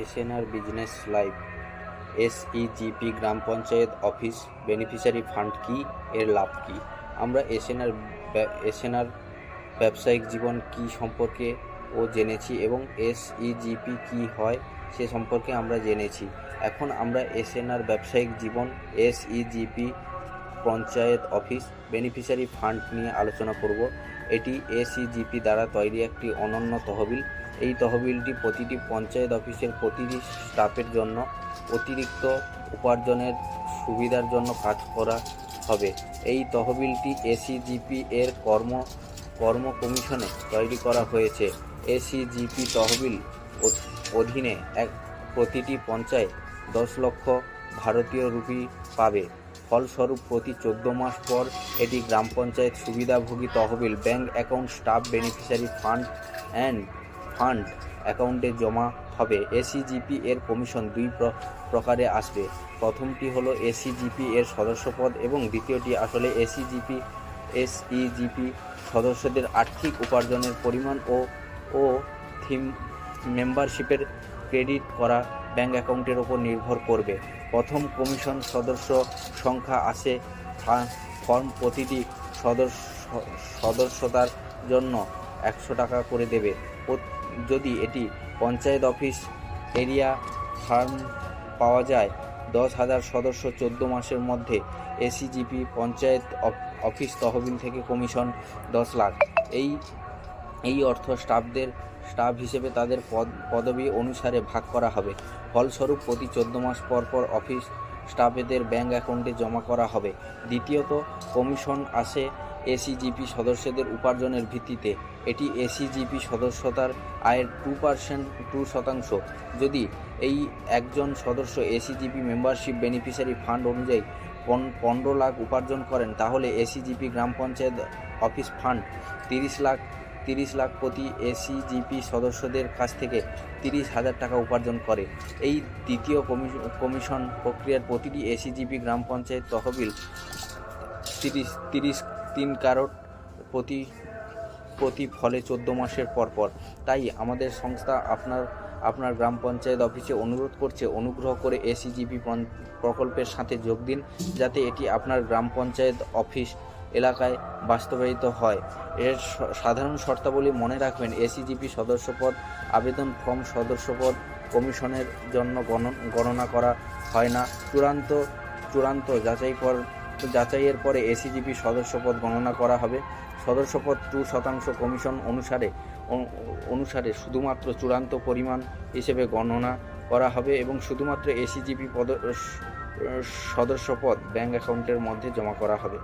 SNR business live এসইজিপি গ্রাম panchayat office beneficiary fund কি, এর লাভ কি? আমরা এসএনআর ব্যবসায়িক জীবন কি সম্পর্কে জেনেছি এবং এসইজিপি কি হয় সে সম্পর্কে আমরা জেনেছি। এখন আমরা এসএনআর ব্যবসায়িক জীবন এসইজিপি পঞ্চায়েত অফিস বেনিফিশিয়ারি ফান্ড নিয়ে আলোচনা করব। এটি এসইজিপি দ্বারা তৈরি একটি অনন্য তহবিল। এই তহবিলটি প্রতিটি পঞ্চায়েত অফিসের প্রতিটি স্টাফের জন্য অতিরিক্ত উপার্জনের সুবিধার জন্য কাজ করা হবে। এই তহবিলটি এসইজিপি এর কর্ম কমিশনে তৈরি করা হয়েছে। এসইজিপি তহবিল অধীনে প্রতিটি পঞ্চায়েত 10 লক্ষ ভারতীয় রুপি পাবে। ফলস্বরূপ প্রতি 14 মাস পর এটি গ্রাম পঞ্চায়েত সুবিধাভোগী তহবিল bank account, staff beneficiary fund অ্যাকাউন্টে জমা হবে। এসইজিপি এর কমিশন দুই প্রকারে আসবে। প্রথমটি হলো এসইজিপি এর সদস্যপদ এবং দ্বিতীয়টি আসলে এসইজিপি সদস্যদের আর্থিক উপার্জনের পরিমাণ ও মেম্বারশিপের ক্রেডিট করা ব্যাংক অ্যাকাউন্টের উপর নির্ভর করবে। প্রথম কমিশন সদস্য সংখ্যা আসে ফর্ম প্রতিটি সদস্যতার জন্য 100 টাকা করে দেবে। যদি এটি পঞ্চায়েত অফিস এরিয়া ফার্ম পাওয়া যায় 10,000 সদস্য 14 মাসের মধ্যে এসইজিপি পঞ্চায়েত অফিস তহবিল থেকে কমিশন 10 লাখ। এই অর্থ স্টাফ হিসেবে তাদের পদবি অনুসারে ভাগ করা হবে। ফলস্বরূপ প্রতি 14 মাস পর পর অফিস স্টাফেদের ব্যাংক অ্যাকাউন্টে জমা করা হবে। দ্বিতীয়ত কমিশন আসে এসইজিপি সদস্যদের উপার্জনের ভিত্তিতে। এটি এসইজিপি সদস্যতার আয়ের 2%। যদি এই একজন সদস্য এসইজিপি মেম্বারশিপ বেনিফিশিয়ারি ফান্ড অনুযায়ী 15 লাখ উপার্জন করেন, তাহলে এসইজিপি গ্রাম পঞ্চায়েত অফিস ফান্ড 30 লাখ প্রতি এসইজিপি সদস্যদের কাছ থেকে 30,000 টাকা উপার্জন করে। এই দ্বিতীয় কমিশন প্রক্রিয়ার প্রতিটি এসইজিপি গ্রাম পঞ্চায়েত তহবিল 33 কারোট প্রতি ফলে 14 মাসের পর। তাই আমাদের সংস্থা আপনার গ্রাম পঞ্চায়েত অফিসে অনুরোধ করছে, অনুগ্রহ করে এসইজিপি প্রকল্পের সাথে যোগ দিন, যাতে এটি আপনার গ্রাম পঞ্চায়েত অফিস এলাকায় বাস্তবায়িত হয়। এর সাধারণ শর্তাবলী মনে রাখবেন। এসইজিপি সদস্যপদ আবেদন ফর্ম সদস্যপদ কমিশনের জন্য গণনা করা হয় না। চূড়ান্ত যাচাইয়ের পরে এসইজিপি সদস্যপদ গণনা করা হবে। সদস্যপদ 2% কমিশন অনুসারে শুধুমাত্র চূড়ান্ত পরিমাণ হিসেবে গণনা করা হবে এবং শুধুমাত্র এসইজিপি সদস্যপদ ব্যাংক অ্যাকাউন্টের মধ্যে জমা করা হবে।